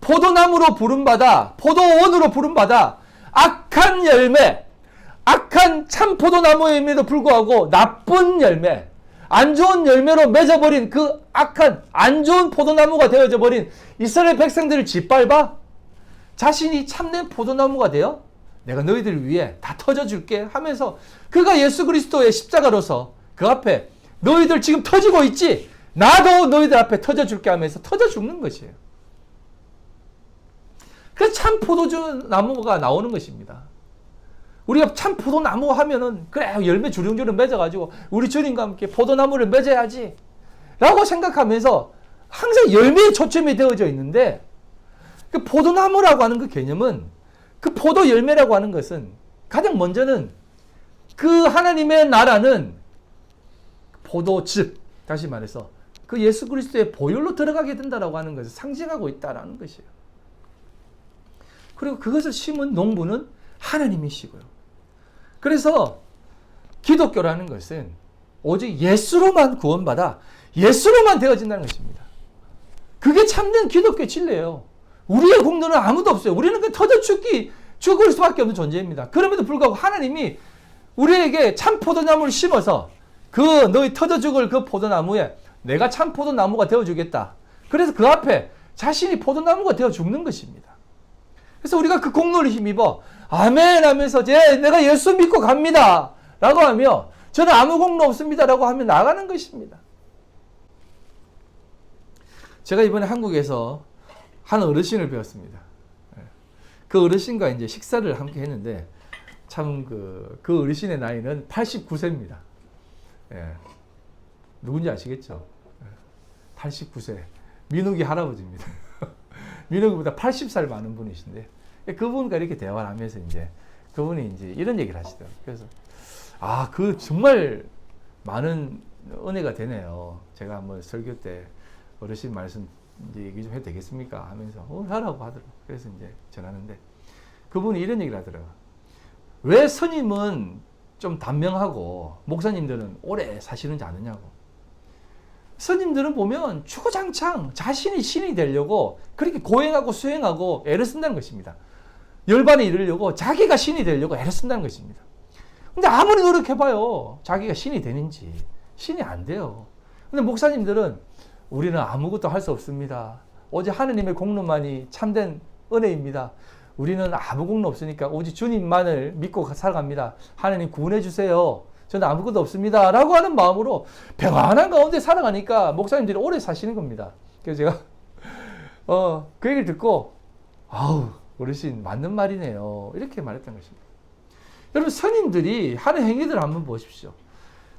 포도나무로 부름받아, 포도원으로 부름받아 악한 열매, 악한 참 포도나무임에도 불구하고 나쁜 열매, 안 좋은 열매로 맺어버린 그 악한 안 좋은 포도나무가 되어져 버린 이스라엘 백성들을 짓밟아 자신이 참된 포도나무가 되어 내가 너희들을 위해 다 터져줄게 하면서 그가 예수 그리스도의 십자가로서 그 앞에 너희들 지금 터지고 있지? 나도 너희들 앞에 터져줄게 하면서 터져 죽는 것이에요. 그래서 참 포도주 나무가 나오는 것입니다. 우리가 참 포도나무 하면은 그래 열매 주렁주렁 맺어가지고 우리 주님과 함께 포도나무를 맺어야지 라고 생각하면서 항상 열매에 초점이 되어져 있는데 그 포도나무라고 하는 그 개념은 그 포도 열매라고 하는 것은 가장 먼저는 그 하나님의 나라는 포도즙, 다시 말해서 그 예수 그리스도의 보혈로 들어가게 된다라고 하는 것을 상징하고 있다라는 것이에요. 그리고 그것을 심은 농부는 하나님이시고요. 그래서 기독교라는 것은 오직 예수로만 구원받아 예수로만 되어진다는 것입니다. 그게 참된 기독교의 진리예요. 우리의 공로는 아무도 없어요. 우리는 그 터져 죽을 수밖에 없는 존재입니다. 그럼에도 불구하고 하나님이 우리에게 참 포도나무를 심어서 그 너희 터져 죽을 그 포도나무에 내가 참 포도나무가 되어주겠다. 그래서 그 앞에 자신이 포도나무가 되어 죽는 것입니다. 그래서 우리가 그 공로를 힘입어 아멘 하면서 내가 예수 믿고 갑니다 라고 하며 저는 아무 공로 없습니다 라고 하며 나가는 것입니다. 제가 이번에 한국에서 한 어르신을 배웠습니다. 그 어르신과 이제 식사를 함께 했는데 참 그 어르신의 나이는 89세입니다. 누군지 아시겠죠? 89세. 민욱이 할아버지입니다. 민욱이보다 80살 많은 분이신데 그분과 이렇게 대화를 하면서 이제 그분이 이제 이런 얘기를 하시더라고요. 그래서 그 정말 많은 은혜가 되네요. 제가 한번 설교 때 어르신 말씀 이제 얘기 좀 해도 되겠습니까? 하면서 하라고 하더라고요. 그래서 이제 전하는데 그분이 이런 얘기를 하더라고요. 왜 스님은 좀 단명하고 목사님들은 오래 사시는지 아느냐고. 스님들은 보면 주구장창 자신이 신이 되려고 그렇게 고행하고 수행하고 애를 쓴다는 것입니다. 열반에 이르려고 자기가 신이 되려고 애를 쓴다는 것입니다. 근데 아무리 노력해봐요. 자기가 신이 되는지 신이 안 돼요. 근데 목사님들은 우리는 아무것도 할 수 없습니다. 오직 하느님의 공로만이 참된 은혜입니다. 우리는 아무 공로 없으니까 오직 주님만을 믿고 살아갑니다. 하느님 구원해 주세요. 저는 아무것도 없습니다. 라고 하는 마음으로 평안한 가운데 살아가니까 목사님들이 오래 사시는 겁니다. 그래서 제가 그 얘기를 듣고 어르신 맞는 말이네요. 이렇게 말했던 것입니다. 여러분 스님들이 하는 행위들을 한번 보십시오.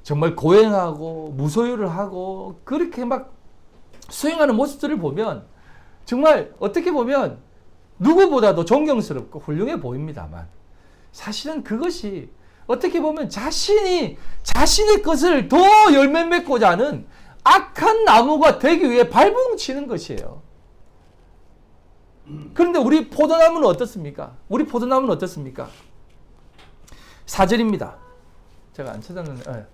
정말 고행하고 무소유를 하고 그렇게 막 수행하는 모습들을 보면 정말 어떻게 보면 누구보다도 존경스럽고 훌륭해 보입니다만 사실은 그것이 어떻게 보면 자신의 것을 더 열매 맺고자 하는 악한 나무가 되기 위해 발버둥치는 것이에요. 그런데 우리 포도나무는 어떻습니까? 4절입니다. 제가 안 찾았는데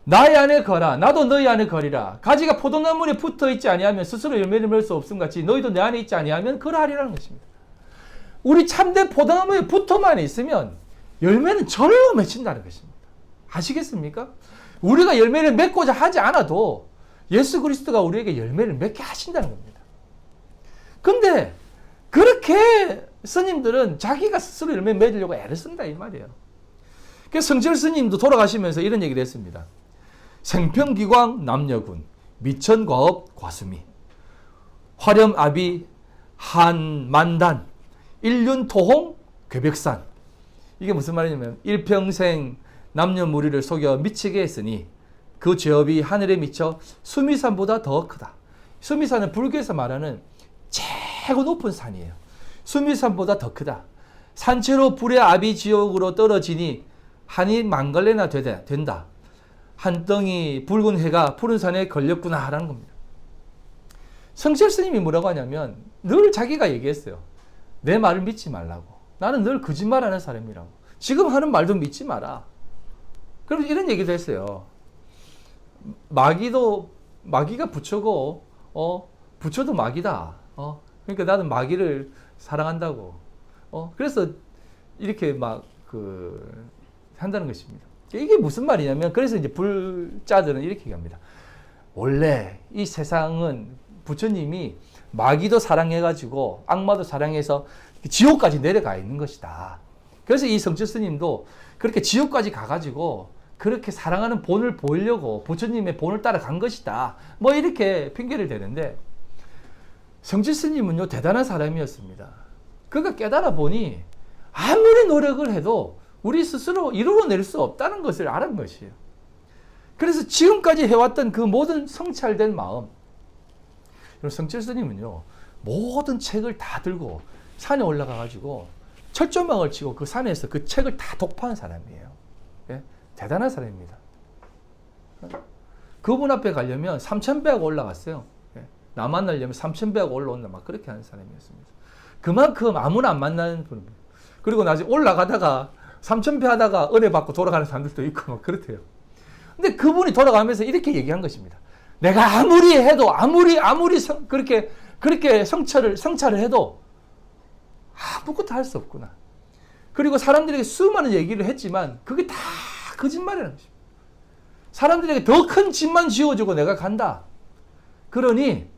나의 안에 거라 나도 너희 안에 거리라. 가지가 포도나무에 붙어 있지 아니하면 스스로 열매를 맺을 수 없음 같이 너희도 내 안에 있지 아니하면 그러하리라는 것입니다. 우리 참된 포도나무에 붙어만 있으면 열매는 절로 맺힌다는 것입니다. 아시겠습니까? 우리가 열매를 맺고자 하지 않아도 예수 그리스도가 우리에게 열매를 맺게 하신다는 겁니다. 근데 그렇게 스님들은 자기가 스스로 열매 맺으려고 애를 쓴다 이 말이에요. 그래서 성철 스님도 돌아가시면서 이런 얘기를 했습니다. 생평기광 남녀군 미천과업 과수미 화렴아비 한만단 일륜토홍 괴백산. 이게 무슨 말이냐면 일평생 남녀 무리를 속여 미치게 했으니 그 죄업이 하늘에 미쳐 수미산보다 더 크다. 수미산은 불교에서 말하는 최고 높은 산이에요. 수미산보다 더 크다. 산채로 불의 아비 지옥으로 떨어지니 한이 만갈래나 된다. 한 덩이 붉은 해가 푸른 산에 걸렸구나 라는 겁니다. 성철 스님이 뭐라고 하냐면 늘 자기가 얘기했어요. 내 말을 믿지 말라고. 나는 늘 거짓말하는 사람이라고. 지금 하는 말도 믿지 마라. 그럼 이런 얘기도 했어요. 마귀가 부처고 부처도 마귀다. 그러니까 나는 마귀를 사랑한다고. 그래서 이렇게 한다는 것입니다. 이게 무슨 말이냐면, 그래서 이제 불자들은 이렇게 얘기합니다. 원래 이 세상은 부처님이 마귀도 사랑해가지고 악마도 사랑해서 지옥까지 내려가 있는 것이다. 그래서 이 성철 스님도 그렇게 지옥까지 가가지고 그렇게 사랑하는 본을 보이려고 부처님의 본을 따라간 것이다. 뭐 이렇게 핑계를 대는데, 성철 스님은요, 대단한 사람이었습니다. 그가 깨달아 보니 아무리 노력을 해도 우리 스스로 이루어낼 수 없다는 것을 알은 것이에요. 그래서 지금까지 해왔던 그 모든 성찰된 마음, 성철 스님은요, 모든 책을 다 들고 산에 올라가가지고 철조망을 치고 그 산에서 그 책을 다 독파한 사람이에요. 예? 대단한 사람입니다. 그분 앞에 가려면 3000배하고 올라갔어요. 예? 나 만나려면 3000배하고 올라온다. 막 그렇게 하는 사람이었습니다. 그만큼 아무나 안 만나는 분입니다. 그리고 나중에 올라가다가 3000배 하다가 은혜 받고 돌아가는 사람들도 있고 막 그렇대요. 근데 그분이 돌아가면서 이렇게 얘기한 것입니다. 내가 아무리 해도 아무리 그렇게 성찰을 해도 아무것도 할 수 없구나. 그리고 사람들에게 수많은 얘기를 했지만 그게 다 거짓말이라는 것입니다. 사람들에게 더 큰 짐만 지어주고 내가 간다. 그러니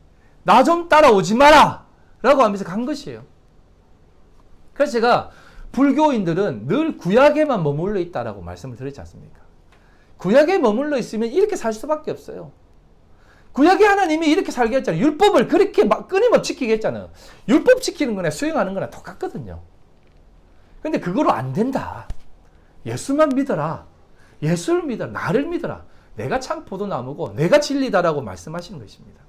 나 좀 따라오지 마라 라고 하면서 간 것이에요. 그래서 제가 불교인들은 늘 구약에만 머물러 있다라고 말씀을 드렸지 않습니까? 구약에 머물러 있으면 이렇게 살 수밖에 없어요. 구약의 하나님이 이렇게 살게 했잖아요. 율법을 그렇게 막 끊임없이 지키게 했잖아요. 율법 지키는 거나 수행하는 거나 똑같거든요. 근데 그거로 안 된다. 예수만 믿어라. 예수를 믿어라. 나를 믿어라. 내가 참 포도나무고 내가 진리다라고 말씀하시는 것입니다.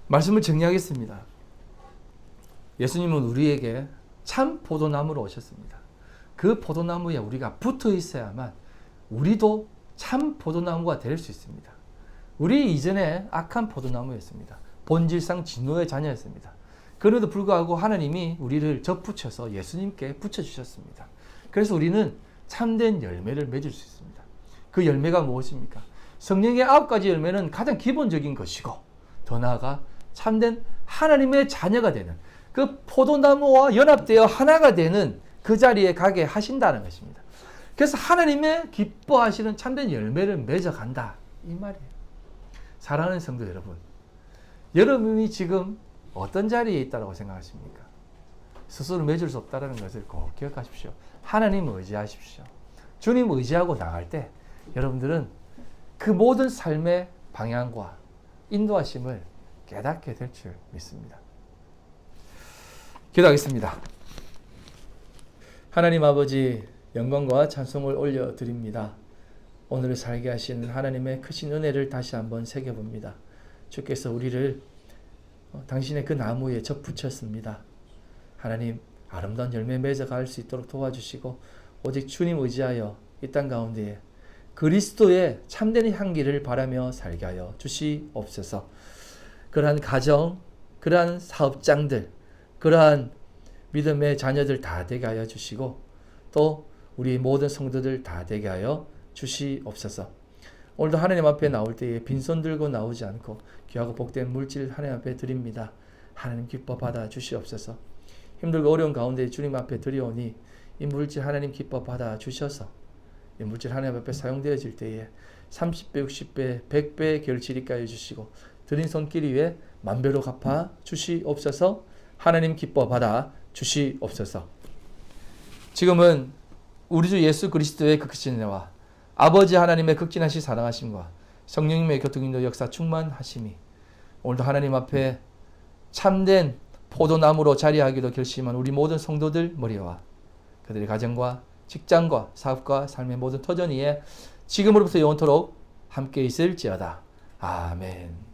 말씀을 정리하겠습니다. 예수님은 우리에게 참 포도나무로 오셨습니다. 그 포도나무에 우리가 붙어 있어야만 우리도 참 포도나무가 될 수 있습니다. 우리 이전에 악한 포도나무였습니다. 본질상 진노의 자녀였습니다. 그럼에도 불구하고 하나님이 우리를 접붙여서 예수님께 붙여주셨습니다. 그래서 우리는 참된 열매를 맺을 수 있습니다. 그 열매가 무엇입니까? 성령의 9가지 열매는 가장 기본적인 것이고, 더 나아가 참된 하나님의 자녀가 되는 그 포도나무와 연합되어 하나가 되는 그 자리에 가게 하신다는 것입니다. 그래서 하나님의 기뻐하시는 참된 열매를 맺어간다, 이 말이에요. 사랑하는 성도 여러분, 여러분이 지금 어떤 자리에 있다고 생각하십니까? 스스로 맺을 수 없다는 것을 꼭 기억하십시오. 하나님을 의지하십시오. 주님 의지하고 나갈 때 여러분들은 그 모든 삶의 방향과 인도하심을 깨닫게 될 줄 믿습니다. 기도하겠습니다. 하나님 아버지, 영광과 찬송을 올려드립니다. 오늘을 살게 하신 하나님의 크신 은혜를 다시 한번 새겨봅니다. 주께서 우리를 당신의 그 나무에 접붙였습니다. 하나님, 아름다운 열매 맺어갈 수 있도록 도와주시고, 오직 주님 의지하여 이 땅 가운데에 그리스도의 참된 향기를 바라며 살게 하여 주시옵소서. 그러한 가정, 그러한 사업장들, 그러한 믿음의 자녀들 다 되게 하여 주시고, 또 우리 모든 성도들 다 되게 하여 주시옵소서. 오늘도 하나님 앞에 나올 때에 빈손 들고 나오지 않고 귀하고 복된 물질 하나님 앞에 드립니다. 하나님 기뻐 받아 주시옵소서. 힘들고 어려운 가운데 주님 앞에 드리오니 이 물질 하나님 기뻐 받아 주셔서 이 물질 하나님 앞에 사용되어질 때에 30배, 60배, 100배 결실이 까여 주시고 드린 손길 위에 만배로 갚아 주시옵소서. 하나님 기뻐 받아 주시옵소서. 지금은 우리 주 예수 그리스도의 그 크신 은혜와 아버지 하나님의 극진하신 사랑하심과 성령님의 교통인도 역사 충만하심이 오늘도 하나님 앞에 참된 포도나무로 자리하기로 결심한 우리 모든 성도들 머리와 그들의 가정과 직장과 사업과 삶의 모든 터전 위에 지금으로부터 영원토록 함께 있을지어다. 아멘.